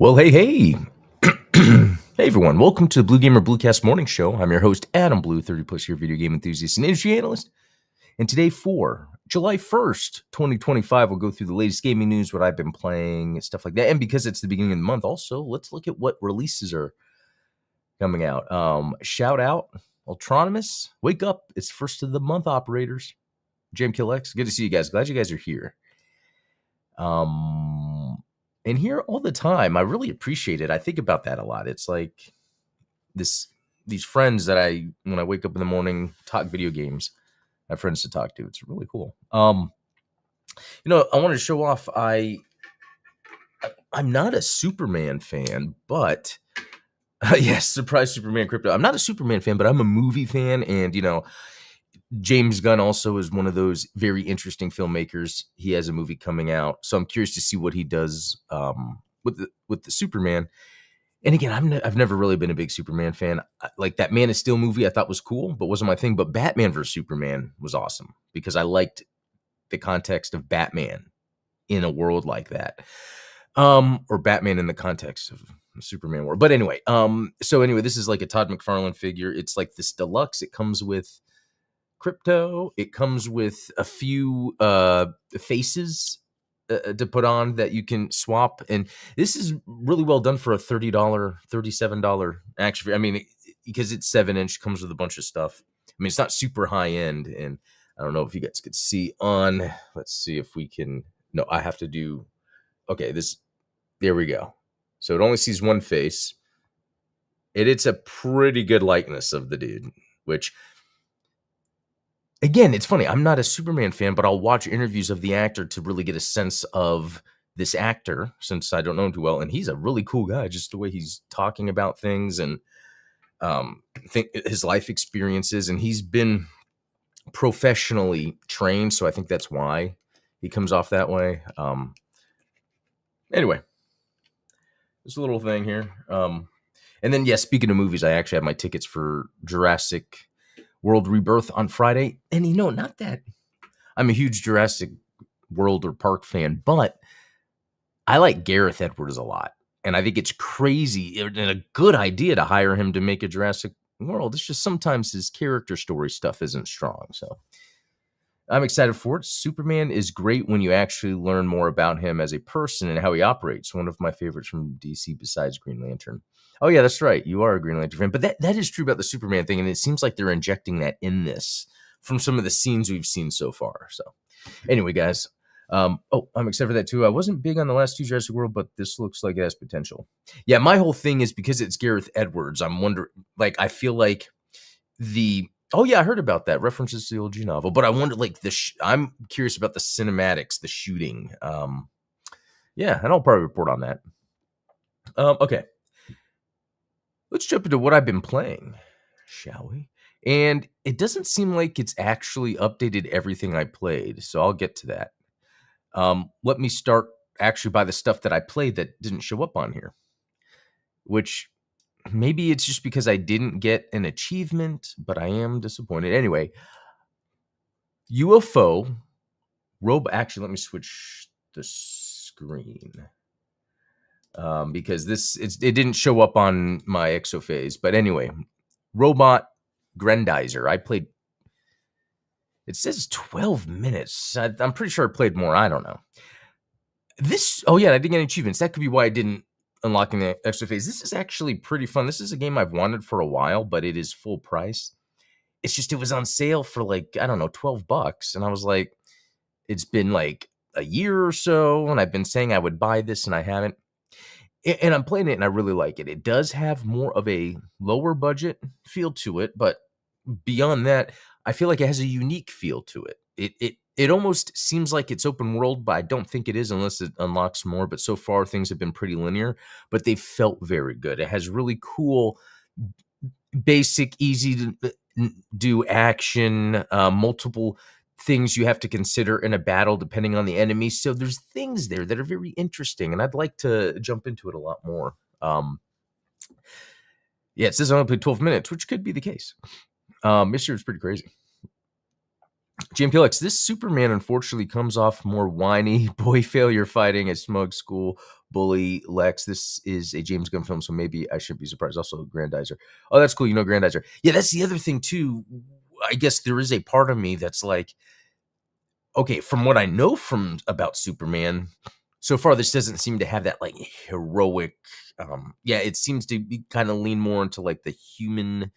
Well, hey. Hey, everyone. Welcome to the Blue Gamer Bluecast Morning Show. I'm your host, Adam Blue, 30 plus year video game enthusiast and industry analyst. And today, for July 1st, 2025, we'll go through the latest gaming news, what I've been playing, stuff like that. And because it's the beginning of the month, also, let's look at what releases are coming out. Shout out, Ultronomus. Wake up. It's first of the month, operators. JamKillX. Good to see you guys. Glad you guys are here. And here all the time. I really appreciate it. I think about that a lot. It's like these friends that when I wake up in the morning, talk video games. I have friends to talk to. It's really cool. I wanted to show off. I'm not a Superman fan, but yes, surprise Superman crypto. I'm not a Superman fan, but I'm a movie fan, and James Gunn also is one of those very interesting filmmakers. He has a movie coming out, so I'm curious to see what he does with the Superman. And again, I've never really been a big Superman fan. Like that Man of Steel movie, I thought was cool, but wasn't my thing. But Batman vs Superman was awesome because I liked the context of Batman in a world like that, or Batman in the context of the Superman world. But anyway, this is like a Todd McFarlane figure. It's like this deluxe. It comes with crypto. It comes with a few faces to put on that you can swap, and this is really well done for a $30, $37 action figure. I mean, because it's 7-inch, comes with a bunch of stuff. I mean, it's not super high end, and I don't know if you guys could see on. Let's see if we can. No, I have to do. Okay, there we go. So it only sees one face. It's a pretty good likeness of the dude, which. Again, it's funny. I'm not a Superman fan, but I'll watch interviews of the actor to really get a sense of this actor, since I don't know him too well. And he's a really cool guy, just the way he's talking about things and his life experiences. And he's been professionally trained, so I think that's why he comes off that way. Anyway, this little thing here. And then, speaking of movies, I actually have my tickets for Jurassic World Rebirth on Friday. And not that I'm a huge Jurassic World or Park fan, but I like Gareth Edwards a lot. And I think it's crazy and a good idea to hire him to make a Jurassic World. It's just sometimes his character story stuff isn't strong. So I'm excited for it. Superman is great when you actually learn more about him as a person and how he operates. One of my favorites from DC besides Green Lantern. Oh, yeah, that's right. You are a Green Lantern fan. But that is true about the Superman thing, and it seems like they're injecting that in this from some of the scenes we've seen so far. So anyway, guys, I'm excited for that, too. I wasn't big on the last two Jurassic World, but this looks like it has potential. Yeah, my whole thing is because it's Gareth Edwards, I'm wondering, I feel like oh, yeah, I heard about that. References to the old G novel. But I wonder, I'm curious about the cinematics, the shooting. And I'll probably report on that. Okay. Let's jump into what I've been playing, shall we? And it doesn't seem like it's actually updated everything I played, so I'll get to that. Let me start actually by the stuff that I played that didn't show up on here, which maybe it's just because I didn't get an achievement, but I am disappointed. Anyway, UFO Actually, let me switch the screen. Because it didn't show up on my Exophase. But anyway, Robot Grendizer. I played, it says 12 minutes. I'm pretty sure I played more. I don't know. I didn't get any achievements. That could be why I didn't unlock in the Exophase. This is actually pretty fun. This is a game I've wanted for a while, but it is full price. It's just, it was on sale for $12. And I was like, it's been like a year or so, and I've been saying I would buy this, and I haven't. And I'm playing it, and I really like it. It does have more of a lower budget feel to it, but beyond that, I feel like it has a unique feel to it. It almost seems like it's open world, but I don't think it is unless it unlocks more. But so far, things have been pretty linear, but they felt very good. It has really cool, basic, easy to do action, multiple things you have to consider in a battle depending on the enemy. So there's things there that are very interesting, and I'd like to jump into it a lot more. It says I only played 12 minutes, which could be the case. This year is pretty crazy. GMPLX, this Superman unfortunately comes off more whiny, boy failure fighting a smug school bully Lex. This is a James Gunn film, so maybe I shouldn't be surprised. Also, Grandizer. Oh, that's cool. You know Grandizer. Yeah, that's the other thing, too. I guess there is a part of me that's like, okay, from what I know from about Superman, so far this doesn't seem to have that like heroic. Yeah, it seems to be kind of lean more into like the human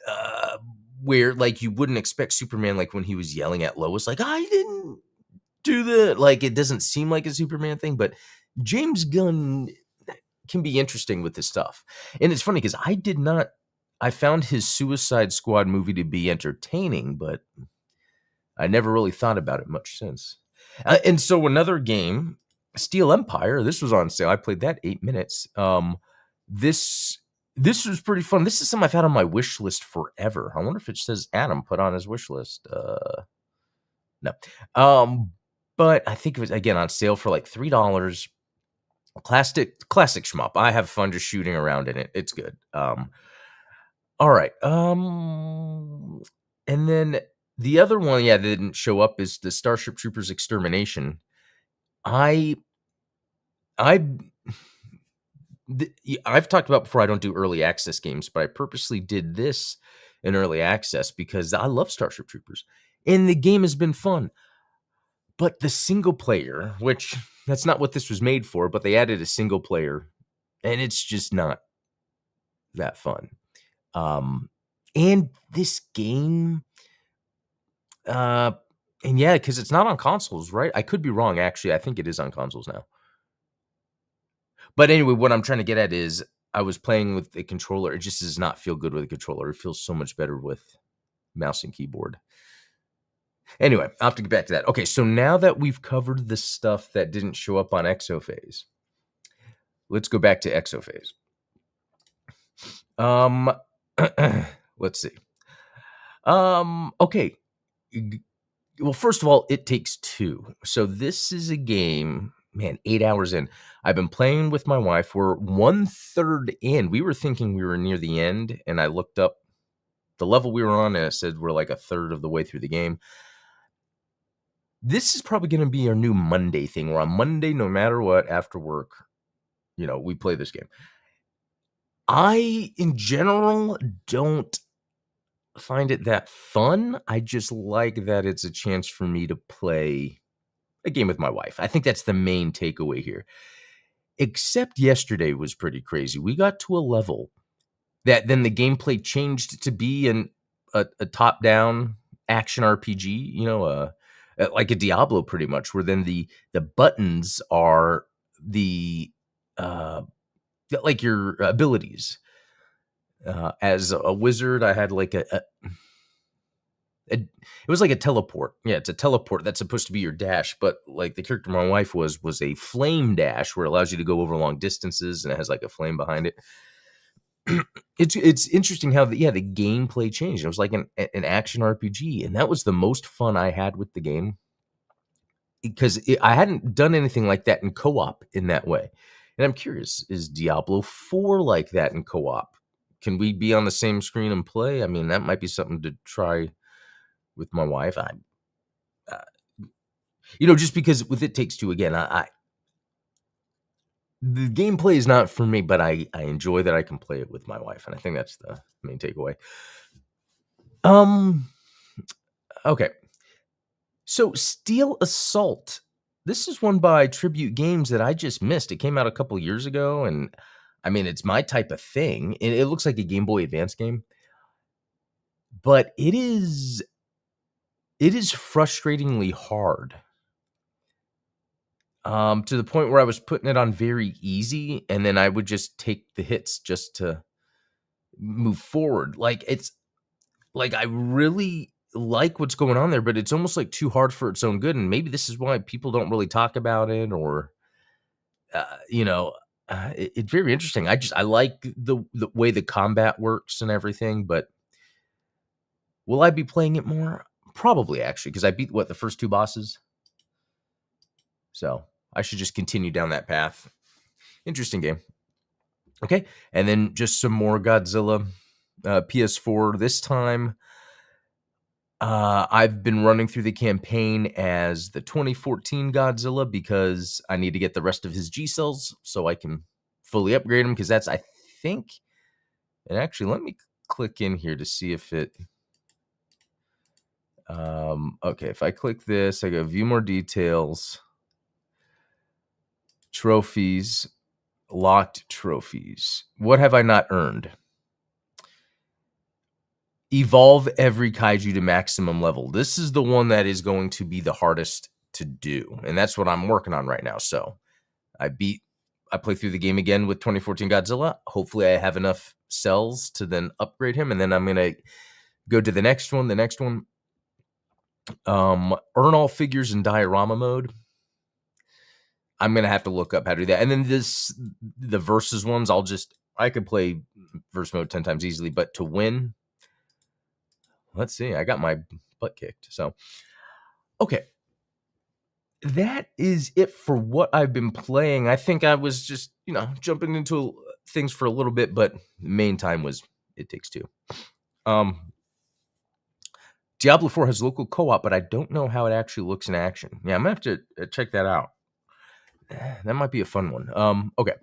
uh, where like you wouldn't expect Superman like when he was yelling at Lois, like I didn't do that. Like it doesn't seem like a Superman thing, but James Gunn can be interesting with this stuff. And it's funny because I found his Suicide Squad movie to be entertaining, but I never really thought about it much since. And so another game, Steel Empire. This was on sale. I played that 8 minutes. This this was pretty fun. This is something I've had on my wish list forever. I wonder if it says Adam put on his wish list. No. But I think it was again on sale for like $3. Classic shmup. I have fun just shooting around in it. It's good. All right. And then the other one, yeah, that didn't show up is the Starship Troopers Extermination. I I I've talked about before I don't do early access games, but I purposely did this in early access because I love Starship Troopers. And the game has been fun. But the single player, which that's not what this was made for, but they added a single player, and it's just not that fun. And this game, uh, and yeah, because it's not on consoles, right? I could be wrong, actually. I think it is on consoles now. But anyway, what I'm trying to get at is I was playing with a controller. It just does not feel good with a controller. It feels so much better with mouse and keyboard. Anyway, I'll have to get back to that. Okay, so now that we've covered the stuff that didn't show up on Exophase, let's go back to Exophase. Let's see. Okay. Well, first of all, It Takes Two. So this is a game, man, 8 hours in. I've been playing with my wife. We're 1/3 in. We were thinking we were near the end, and I looked up the level we were on, and it said we're like a third of the way through the game. This is probably going to be our new Monday thing, where on Monday, no matter what, after work, we play this game. I, in general, don't find it that fun. I just like that it's a chance for me to play a game with my wife. I think that's the main takeaway here. Except yesterday was pretty crazy. We got to a level that then the gameplay changed to be a top-down action RPG, like a Diablo pretty much, where then the buttons are the like your abilities. As a wizard, I had like it was like a teleport. Yeah, it's a teleport that's supposed to be your dash, but like the character my wife was a flame dash where it allows you to go over long distances and it has like a flame behind it. It's interesting how the gameplay changed. It was like an action RPG, and that was the most fun I had with the game because I hadn't done anything like that in co-op in that way. And I'm curious, is Diablo 4 like that in co-op? Can we be on the same screen and play? I mean, that might be something to try with my wife. Just because with It Takes Two, again, the gameplay is not for me, but I enjoy that I can play it with my wife, and I think that's the main takeaway. Okay. So Steel Assault. This is one by Tribute Games that I just missed. It came out a couple years ago, and I mean, it's my type of thing. It looks like a Game Boy Advance game, but it is frustratingly hard. To the point where I was putting it on very easy, and then I would just take the hits just to move forward. Like it's like I really like what's going on there, but it's almost like too hard for its own good. And maybe this is why people don't really talk about it, or it's very interesting. I like the way the combat works and everything, but will I be playing it more? Probably, actually, because I beat the first two bosses. So I should just continue down that path. Interesting game. Okay, and then just some more Godzilla PS4. This time, I've been running through the campaign as the 2014 Godzilla because I need to get the rest of his G cells so I can fully upgrade him. Because that's, I think, and actually, let me click in here to see if it. Okay, if I click this, I go view more details, trophies, locked trophies. What have I not earned? Evolve every kaiju to maximum level. This is the one that is going to be the hardest to do, and that's what I'm working on right now. So I play through the game again with 2014 Godzilla. Hopefully I have enough cells to then upgrade him, and then I'm gonna go to the next one. Earn all figures in diorama mode. I'm gonna have to look up how to do that. And then the versus ones, I could play verse mode 10 times easily, but to win, let's see, I got my butt kicked. So, okay. That is it for what I've been playing. I think I was just, jumping into things for a little bit, but main time was It Takes Two. Diablo 4 has local co-op, but I don't know how it actually looks in action. Yeah, I'm gonna have to check that out. That might be a fun one. Okay.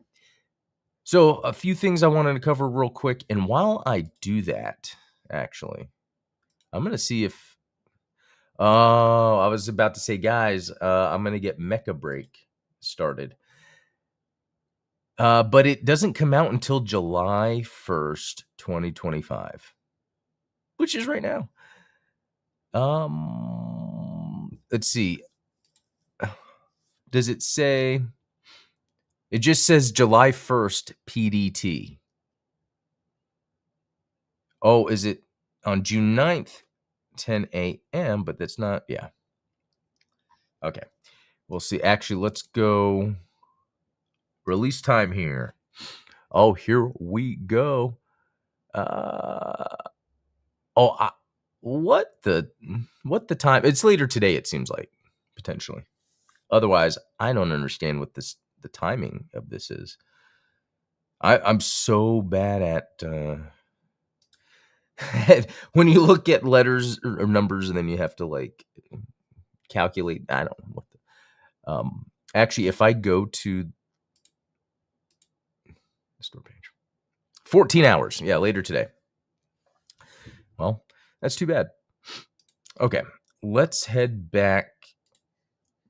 So a few things I wanted to cover real quick, and while I do that, actually, I'm gonna see if. Oh, I was about to say, guys, I'm gonna get Mecha Break started, but it doesn't come out until July 1st, 2025, which is right now. Let's see. Does it say? It just says July 1st PDT. Oh, is it on June 9th, 10 a.m.? But that's not, yeah. Okay. We'll see. Actually, let's go release time here. Oh, here we go. What the time? It's later today, it seems like, potentially. Otherwise, I don't understand what the timing of this is. I'm so bad at when you look at letters or numbers and then you have to like calculate. I don't know what actually, if I go to the store page, 14 hours. Yeah, later today. Well, that's too bad. Okay, let's head back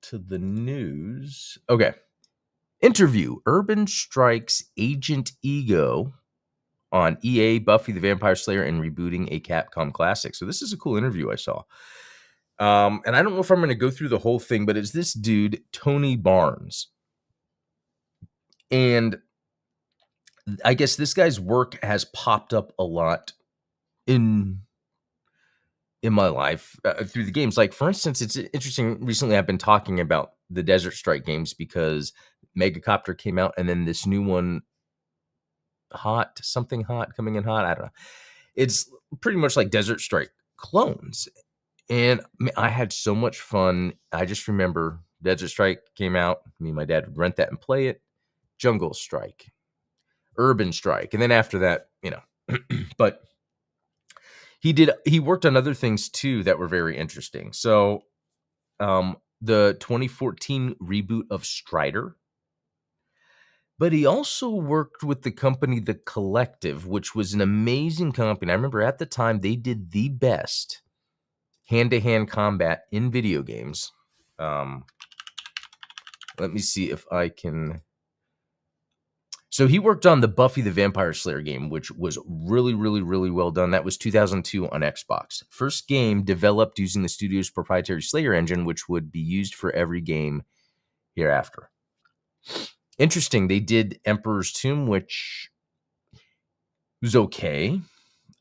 to the news. Okay. Interview. Urban strikes Agent Ego on EA, Buffy the Vampire Slayer, and rebooting a Capcom classic. So this is a cool interview I saw. And I don't know if I'm going to go through the whole thing, but it's this dude, Tony Barnes. And I guess this guy's work has popped up a lot in my life through the games. Like, for instance, it's interesting. Recently, I've been talking about the Desert Strike games because Megacopter came out, and then this new one, something hot, coming in hot. I don't know. It's pretty much like Desert Strike clones. And I had so much fun. I just remember Desert Strike came out. Me and my dad would rent that and play it. Jungle Strike, Urban Strike. And then after that, but he worked on other things too that were very interesting. So the 2014 reboot of Strider. But he also worked with the company The Collective, which was an amazing company. I remember at the time they did the best hand-to-hand combat in video games. Let me see if I can. So he worked on the Buffy the Vampire Slayer game, which was really, really, really well done. That was 2002 on Xbox. First game developed using the studio's proprietary Slayer engine, which would be used for every game hereafter. Interesting. They did Emperor's Tomb, which was okay.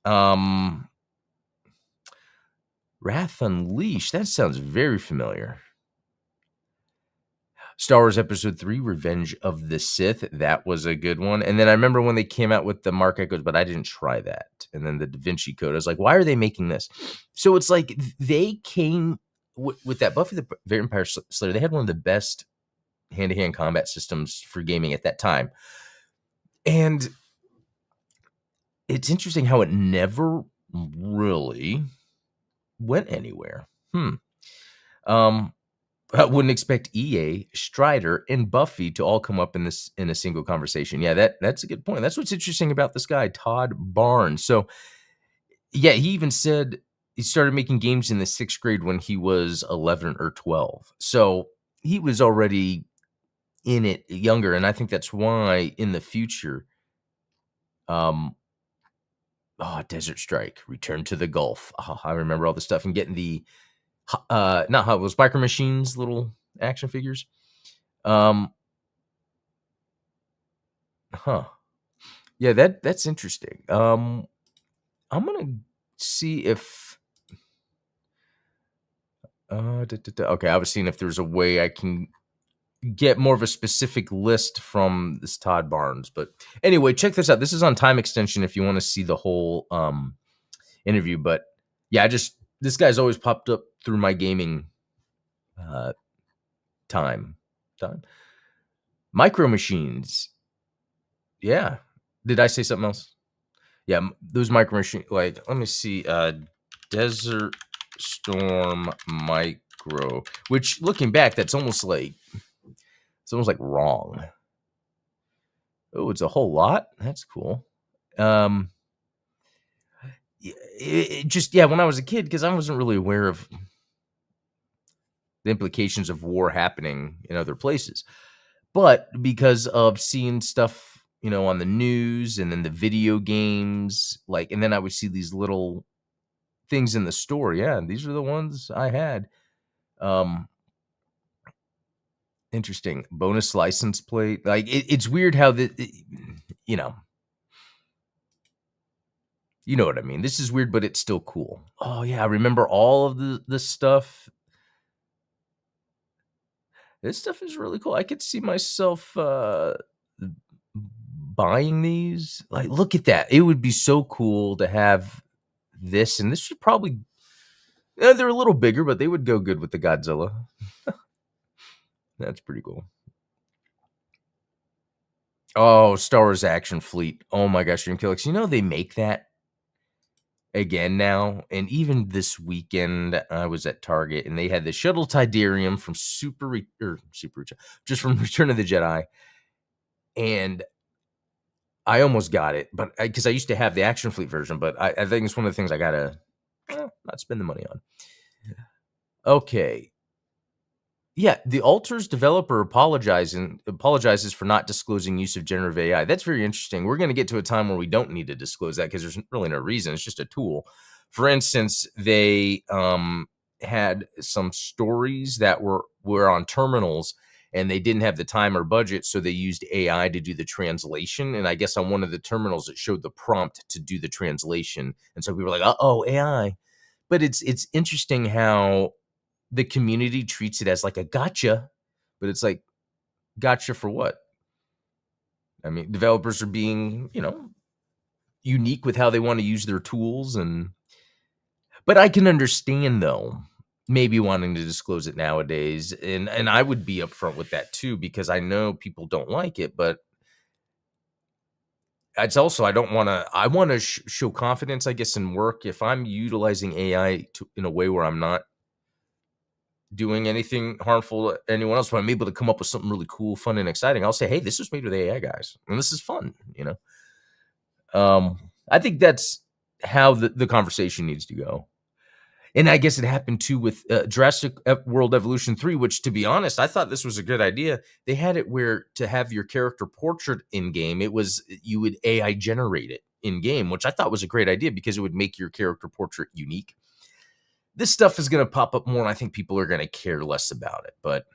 Wrath Unleashed. That sounds very familiar. Star Wars Episode 3, Revenge of the Sith. That was a good one. And then I remember when they came out with the Mark Echoes, but I didn't try that. And then the Da Vinci Code. I was like, why are they making this? So it's like they came with that Buffy the Vampire Slayer. They had one of the best hand-to-hand combat systems for gaming at that time. And it's interesting how it never really went anywhere. Um, I wouldn't expect EA, Strider, and Buffy to all come up in a single conversation. Yeah, that's a good point. That's what's interesting about this guy, Todd Barnes. So yeah, he even said he started making games in the sixth grade when he was 11 or 12. So he was already in it younger, and I think that's why in the future, um, Desert Strike, Return to the Gulf. Oh, I remember all the stuff and getting the not Hot Wheels, Biker Machines little action figures. Um, huh. Yeah, that's interesting. I'm gonna see if okay, I was seeing if there's a way I can get more of a specific list from this Todd Barnes. But anyway, check this out. This is on Time Extension if you want to see the whole interview. But yeah, this guy's always popped up through my gaming uh time. Micro Machines. Yeah. Did I say something else? Yeah, those Micro Machines, like, let me see, Desert Storm Micro, which looking back, it's almost like wrong. Oh, it's a whole lot. That's cool. It just, yeah, when I was a kid, because I wasn't really aware of the implications of war happening in other places, but because of seeing stuff, on the news and then the video games, like, and then I would see these little things in the store. Yeah, these are the ones I had. Um, Interesting. Bonus license plate. Like it's weird how you know, you know what I mean. This is weird, but it's still cool. Oh yeah, I remember all of the stuff. This stuff is really cool. I could see myself buying these. Like, look at that. It would be so cool to have this, and this would probably they're a little bigger, but they would go good with the Godzilla. That's pretty cool. Oh, Star Wars Action Fleet. Oh my gosh, Dreamkillix. They make that again now. And even this weekend, I was at Target and they had the Shuttle Tidarium from just from Return of the Jedi. And I almost got it, but because I used to have the Action Fleet version, but I think it's one of the things I gotta not spend the money on. Okay. Yeah, the Alters developer apologizes for not disclosing use of generative AI. That's very interesting. We're going to get to a time where we don't need to disclose that because there's really no reason. It's just a tool. For instance, they had some stories that were on terminals and they didn't have the time or budget, so they used AI to do the translation. And I guess on one of the terminals, it showed the prompt to do the translation, and so we were like, "Oh, AI." But it's interesting how the community treats it as like a gotcha, but it's like, gotcha for what? I mean, developers are being, unique with how they want to use their tools, but I can understand though, maybe wanting to disclose it nowadays, and I would be upfront with that too because I know people don't like it, but it's also I want to show confidence, I guess, in work. If I'm utilizing AI in a way where I'm not doing anything harmful to anyone else, but I'm able to come up with something really cool, fun, and exciting, I'll say, "Hey, this was made with AI, guys, and this is fun." I think that's how the conversation needs to go. And I guess it happened too with Jurassic World Evolution 3, which, to be honest, I thought this was a good idea. They had it where to have your character portrait in game, you would AI generate it in game, which I thought was a great idea because it would make your character portrait unique. This stuff is going to pop up more, and I think people are going to care less about it. But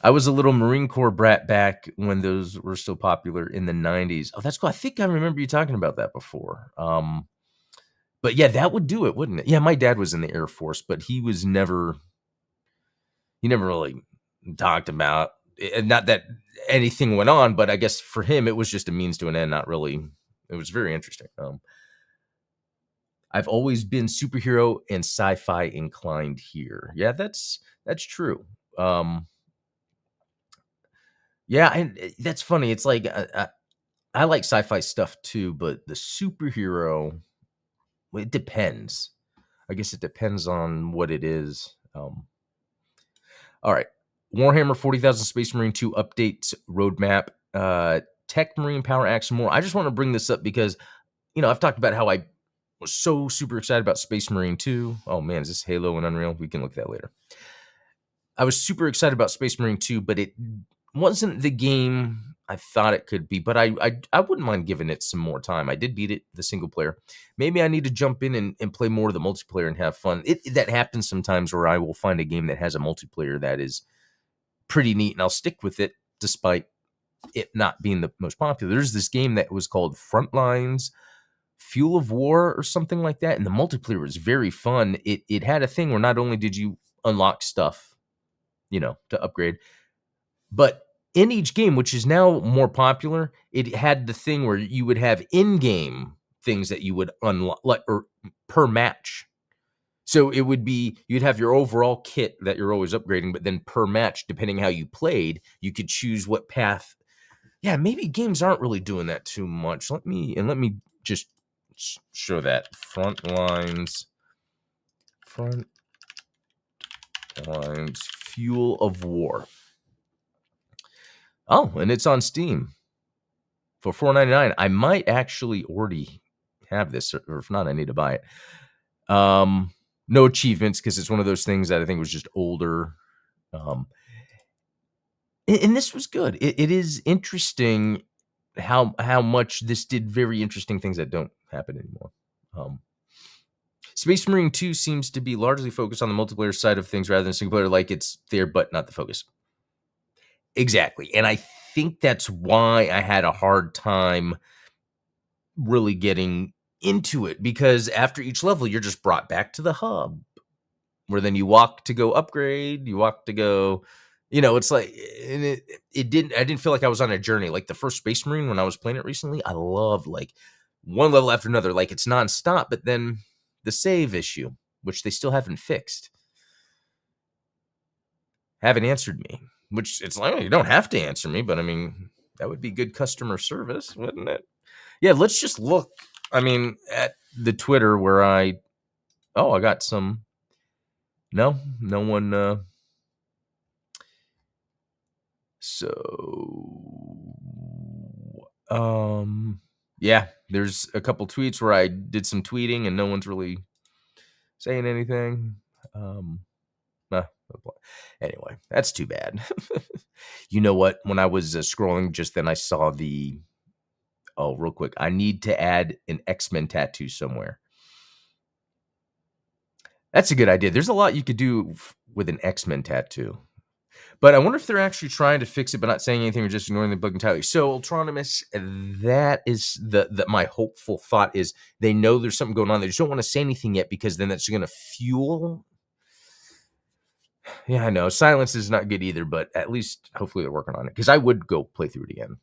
I was a little Marine Corps brat back when those were still popular in the 90s. Oh, that's cool. I think I remember you talking about that before. But yeah, that would do it, wouldn't it? Yeah, my dad was in the Air Force, but he never really talked about it. Not that anything went on, but I guess for him, it was just a means to an end, not really. It was very interesting. I've always been superhero and sci-fi inclined here. Yeah, that's true. Yeah, and that's funny. It's like I like sci-fi stuff too, but the superhero, well, it depends. I guess it depends on what it is. All right. Warhammer 40,000 Space Marine 2 updates roadmap. Tech Marine Power Axe more. I just want to bring this up because, I've talked about how I was so super excited about Space Marine 2. Oh man, is this Halo and Unreal? We can look at that later. I was super excited about Space Marine 2, but it wasn't the game I thought it could be. But I wouldn't mind giving it some more time. I did beat it, the single player. Maybe I need to jump in and play more of the multiplayer and have fun. That happens sometimes where I will find a game that has a multiplayer that is pretty neat, and I'll stick with it despite it not being the most popular. There's this game that was called Frontlines Fuel of War or something like that, and the multiplayer was very fun. It had a thing where not only did you unlock stuff, to upgrade, but in each game, which is now more popular, it had the thing where you would have in-game things that you would unlock, or per match. So it would be, you'd have your overall kit that you're always upgrading, but then per match, depending how you played, you could choose what path. Yeah, maybe games aren't really doing that too much. Let me just show that. Frontlines Fuel of War. Oh, and it's on Steam for $4.99. I might actually already have this, or if not, I need to buy it. No achievements because it's one of those things that I think was just older. And this was good. It is interesting how much this did very interesting things that don't happen anymore. Space Marine 2 seems to be largely focused on the multiplayer side of things rather than single player, like it's there, but not the focus. Exactly. And I think that's why I had a hard time really getting into it, because after each level, you're just brought back to the hub where then you walk to go upgrade, you walk to go, it's like, and I didn't feel like I was on a journey. Like the first Space Marine, when I was playing it recently, I loved like one level after another, like it's nonstop, but then the save issue, which they still haven't fixed, haven't answered me, which it's like, you don't have to answer me, but I mean, that would be good customer service, wouldn't it? Yeah, let's just look, at the Twitter where I got some, no one, yeah, there's a couple tweets where I did some tweeting and no one's really saying anything. Anyway, that's too bad. You know what? When I was scrolling just then, I saw real quick, I need to add an X-Men tattoo somewhere. That's a good idea. There's a lot you could do with an X-Men tattoo. But I wonder if they're actually trying to fix it, but not saying anything or just ignoring the bug entirely. So Ultronymous, that is my hopeful thought is they know there's something going on. They just don't want to say anything yet because then that's going to fuel. Yeah, I know. Silence is not good either, but at least hopefully they're working on it because I would go play through it again.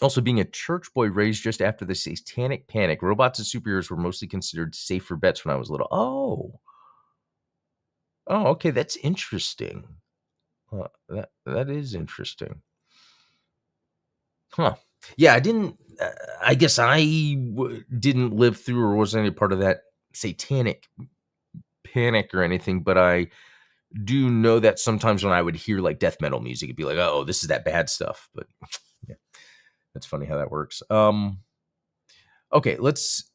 Also, being a church boy raised just after the Satanic Panic, robots and superheroes were mostly considered safer bets when I was little. Oh, okay. That's interesting. That is interesting. Huh. Yeah, I didn't. I guess I didn't live through or wasn't any part of that Satanic Panic or anything, but I do know that sometimes when I would hear like death metal music, it'd be like, oh, this is that bad stuff. But yeah, that's funny how that works. Okay, let's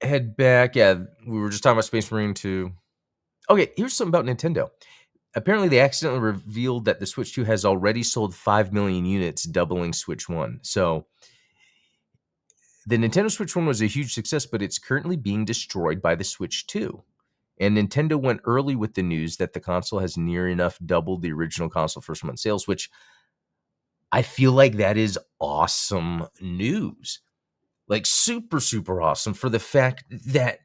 head back. Yeah, we were just talking about Space Marine 2. Okay, here's something about Nintendo. Apparently, they accidentally revealed that the Switch 2 has already sold 5 million units, doubling Switch 1. So, the Nintendo Switch 1 was a huge success, but it's currently being destroyed by the Switch 2. And Nintendo went early with the news that the console has near enough doubled the original console first month sales, which I feel like that is awesome news. Like super, super awesome for the fact that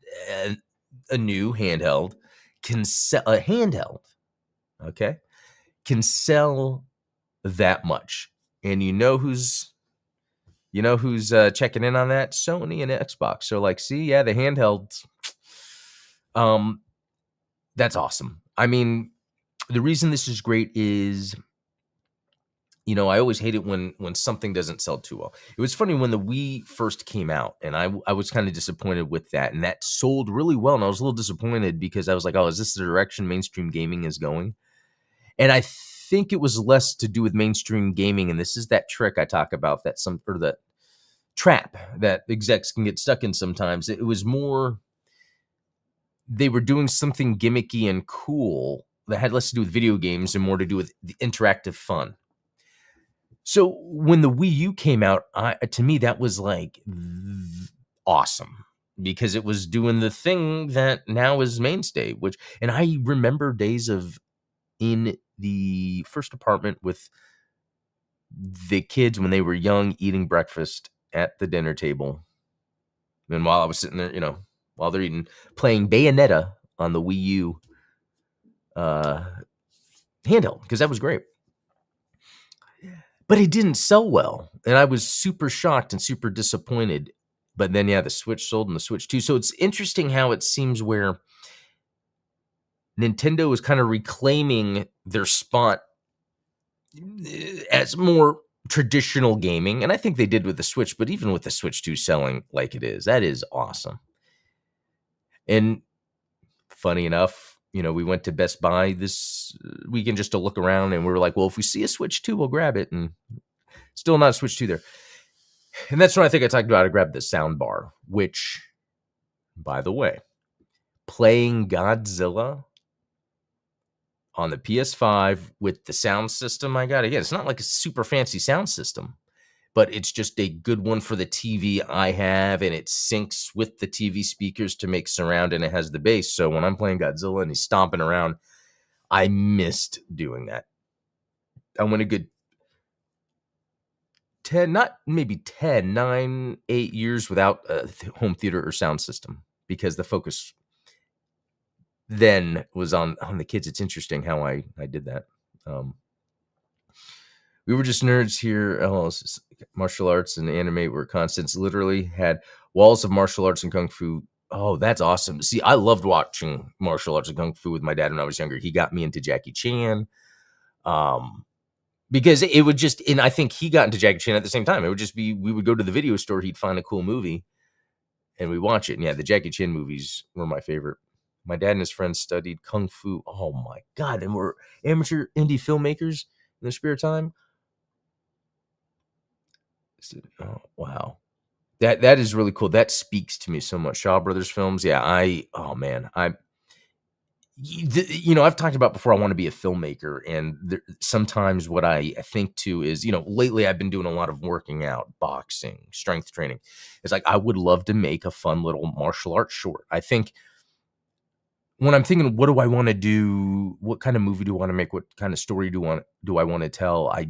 a new handheld can sell a handheld. Okay, can sell that much, and you know who's checking in on that? Sony and Xbox. So like, see, yeah, the handhelds. That's awesome. I mean, the reason this is great is I always hate it when something doesn't sell too well. It was funny when the Wii first came out, and I was kind of disappointed with that, and that sold really well, and I was a little disappointed because I was like, oh, is this the direction mainstream gaming is going? And I think it was less to do with mainstream gaming, and this is that trick I talk about, that trap that execs can get stuck in sometimes. It was more they were doing something gimmicky and cool that had less to do with video games and more to do with the interactive fun. So when the Wii U came out, to me that was like awesome because it was doing the thing that now is mainstay. And I remember days of in the first apartment with the kids when they were young, eating breakfast at the dinner table, and while I was sitting there, while they're eating, playing Bayonetta on the Wii U handheld because that was great. But it didn't sell well, and I was super shocked and super disappointed. But then, the Switch sold and the Switch too. So it's interesting how it seems where Nintendo is kind of reclaiming their spot as more traditional gaming, and I think they did with the Switch. But even with the Switch 2 selling like it is, that is awesome. And funny enough, we went to Best Buy this weekend just to look around, and we were like, well, if we see a Switch 2, we'll grab it. And still not a Switch 2 there. And that's when I think I talked about I grabbed the sound bar, which, by the way, playing Godzilla on the PS5 with the sound system I got, again, it's not like a super fancy sound system, but it's just a good one for the TV I have, and it syncs with the TV speakers to make surround, and it has the bass. So when I'm playing Godzilla and he's stomping around, I missed doing that. I went a good 9, 8 years without a home theater or sound system because the focus then was on the kids. It's interesting how I did that. We were just nerds here. Martial arts and anime were constants. Literally had walls of martial arts and kung fu. Oh, that's awesome. See, I loved watching martial arts and kung fu with my dad when I was younger. He got me into Jackie Chan. Because it would just, and I think he got into Jackie Chan at the same time. It would just be, we would go to the video store, he'd find a cool movie, and we watch it. And the Jackie Chan movies were my favorite. My dad and his friends studied kung fu. Oh my God. And we're amateur indie filmmakers in their spare time. Oh, wow. That is really cool. That speaks to me so much. Shaw Brothers films. Yeah. I've talked about before, I want to be a filmmaker. And sometimes what I think too is, lately I've been doing a lot of working out, boxing, strength training. It's like, I would love to make a fun little martial arts short. I think when I'm thinking, what do I want to do? What kind of movie do I want to make? What kind of story do I want to tell? I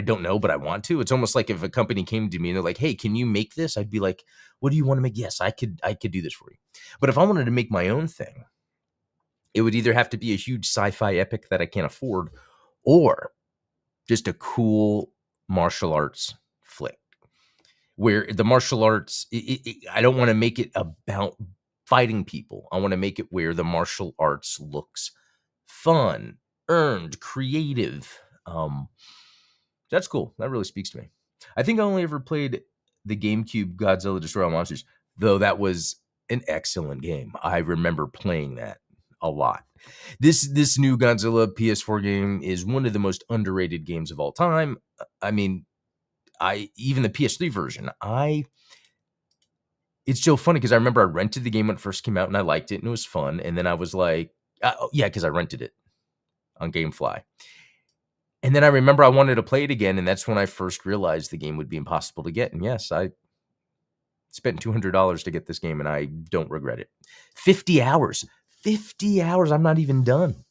don't know, but I want to. It's almost like if a company came to me and they're like, hey, can you make this? I'd be like, what do you want to make? Yes, I could do this for you. But if I wanted to make my own thing, it would either have to be a huge sci-fi epic that I can't afford, or just a cool martial arts flick where the martial arts, I don't want to make it about fighting people. I want to make it where the martial arts looks fun, earned, creative. That's cool. That really speaks to me. I think I only ever played the GameCube Godzilla Destroy All Monsters, though that was an excellent game. I remember playing that a lot. This new Godzilla PS4 game is one of the most underrated games of all time. I mean, even the PS3 version, it's so funny because I remember I rented the game when it first came out and I liked it and it was fun. And then I was like, because I rented it on GameFly. And then I remember I wanted to play it again, and that's when I first realized the game would be impossible to get. And yes, I spent $200 to get this game, and I don't regret it. 50 hours. 50 hours. I'm not even done.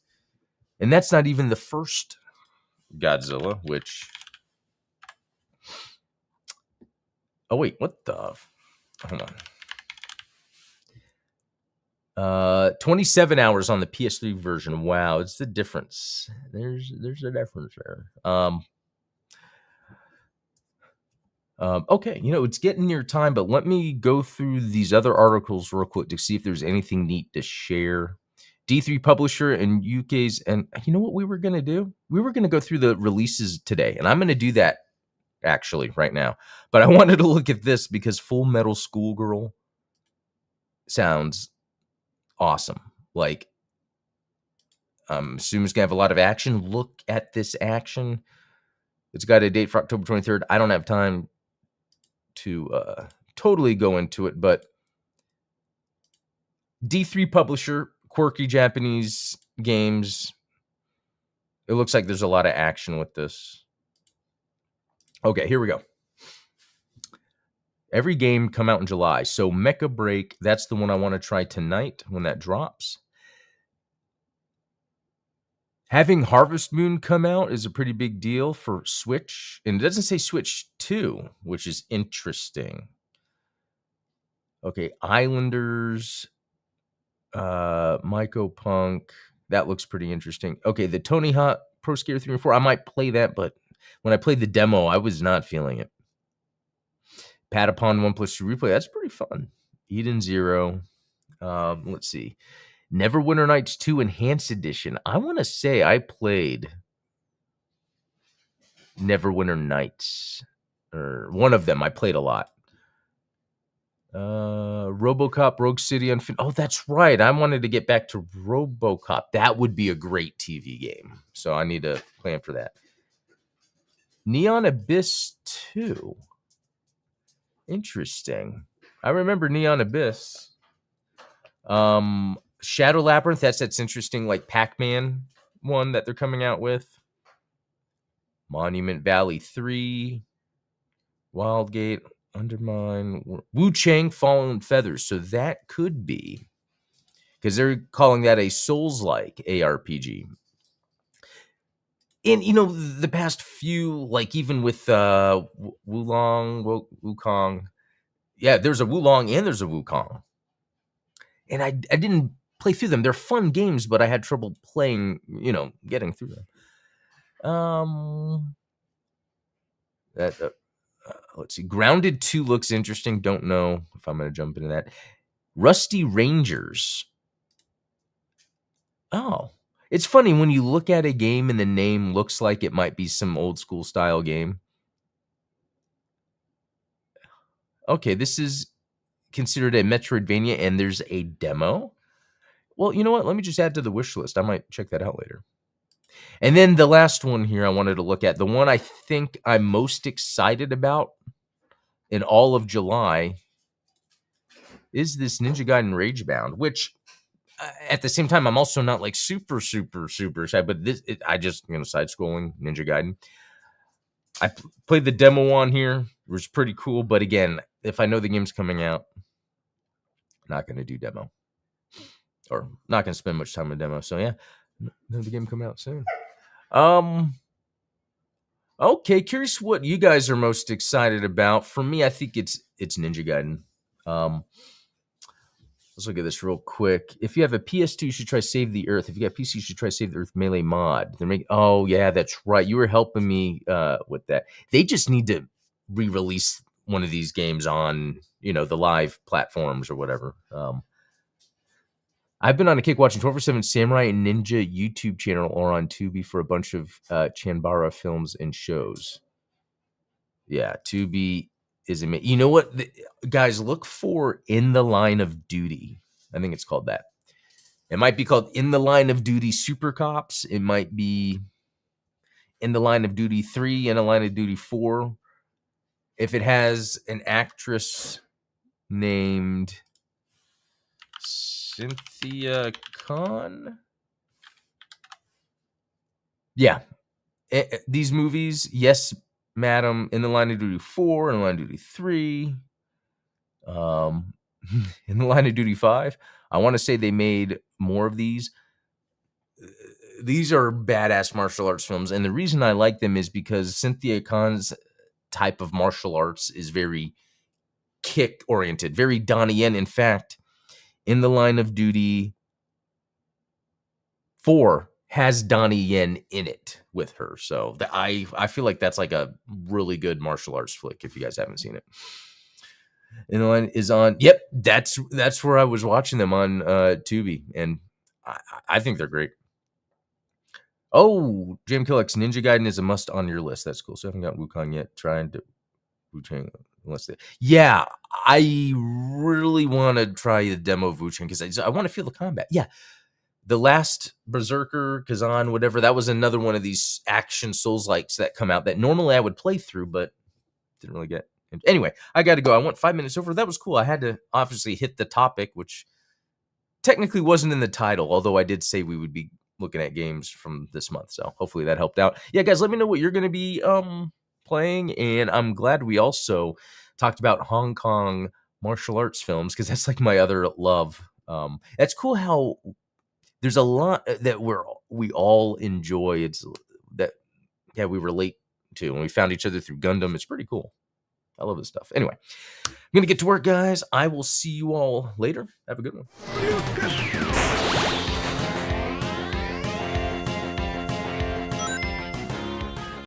And that's not even the first Godzilla, which... Oh, wait. What the... Hold on. 27 hours on the PS3 version. Wow, it's the difference. There's a difference there. Okay, it's getting near time, but let me go through these other articles real quick to see if there's anything neat to share. D3 publisher and UK's. And you know what we were going to do? We were going to go through the releases today, and I'm going to do that actually right now. But I wanted to look at this because Full Metal Schoolgirl sounds awesome. Like, assume it's going to have a lot of action. Look at this action. It's got a date for October 23rd. I don't have time to totally go into it, but D3 publisher, quirky Japanese games. It looks like there's a lot of action with this. Okay, here we go. Every game come out in July. So Mecha Break, that's the one I want to try tonight when that drops. Having Harvest Moon come out is a pretty big deal for Switch. And it doesn't say Switch 2, which is interesting. Okay, Islanders, Myco Punk. That looks pretty interesting. Okay, the Tony Hawk Pro Skater 3 and 4. I might play that, but when I played the demo, I was not feeling it. Patapon 1+2 Replay. That's pretty fun. Eden Zero. Let's see. Neverwinter Nights 2 Enhanced Edition. I want to say I played Neverwinter Nights. Or one of them. I played a lot. RoboCop Rogue City. Oh, that's right. I wanted to get back to RoboCop. That would be a great TV game. So I need to plan for that. Neon Abyss 2. Interesting. I remember Neon Abyss. Shadow Labyrinth, that's interesting, like Pac-Man one that they're coming out with. Monument Valley 3. Wildgate, Undermine, Wu Chang Fallen Feathers. So that could be, because they're calling that a Souls-like ARPG. And, you know, the past few, like even with Wukong. Yeah, there's a Wulong and there's a Wukong. And I didn't play through them. They're fun games, but I had trouble playing, you know, getting through them. Let's see. Grounded 2 looks interesting. Don't know if I'm going to jump into that. Rusty Rangers. Oh. It's funny when you look at a game and the name looks like it might be some old school style game. Okay, this is considered a Metroidvania and there's a demo. Well, you know what? Let me just add to the wish list. I might check that out later. And then the last one here I wanted to look at, the one I think I'm most excited about in all of July, is this Ninja Gaiden Ragebound, which at the same time, I'm also not like super excited, but I just, you know, side-scrolling Ninja Gaiden. I played the demo on here. It was pretty cool, but again, if I know the game's coming out, not going to do demo. Or not going to spend much time on demo. So yeah, know the game coming out soon. Okay, curious what you guys are most excited about. For me, I think it's Ninja Gaiden. Let's look at this real quick. If you have a PS2, you should try Save the Earth. If you got PC, you should try Save the Earth Melee mod. Oh yeah, that's right. You were helping me with that. They just need to re-release one of these games on, you know, the live platforms or whatever. I've been on a kick watching 24/7 Samurai and Ninja YouTube channel or on Tubi for a bunch of Chanbara films and shows. Yeah, Tubi is amazing. You know what? Guys, look for In the Line of Duty. I think it's called that. It might be called In the Line of Duty Super Cops. It might be In the Line of Duty 3, In the Line of Duty 4. If it has an actress named Cynthia Khan. Yeah. These movies, yes, madam, In the Line of Duty 4, In the Line of Duty 3, In the Line of Duty 5. I want to say they made more of these. These are badass martial arts films, and the reason I like them is because Cynthia Khan's type of martial arts is very kick-oriented, very Donnie Yen. In fact, In the Line of Duty 4 has Donnie Yen in it with her. So I feel like that's like a really good martial arts flick if you guys haven't seen it. In the Line is on. Yep, that's where I was watching them on Tubi. And I think they're great. Oh, Jam Killex, Ninja Gaiden is a must on your list. That's cool. So I haven't got Wukong yet. Trying to Wu-Chang. Yeah, I really want to try the demo of Wu-Chang because I want to feel the combat. Yeah, the last Berserker, Kazan, whatever, that was another one of these action Souls-likes that come out that normally I would play through, but didn't really get. Anyway, I got to go. I went 5 minutes over. That was cool. I had to obviously hit the topic, which technically wasn't in the title, although I did say we would be looking at games from this month. So hopefully that helped out. Yeah, guys, let me know what you're going to be playing. And I'm glad we also talked about Hong Kong martial arts films because that's like my other love. That's cool how there's a lot that we all enjoy. It's that we relate to, and we found each other through Gundam. It's pretty cool. I love this stuff. Anyway, I'm gonna get to work, guys. I will see you all later. Have a good one.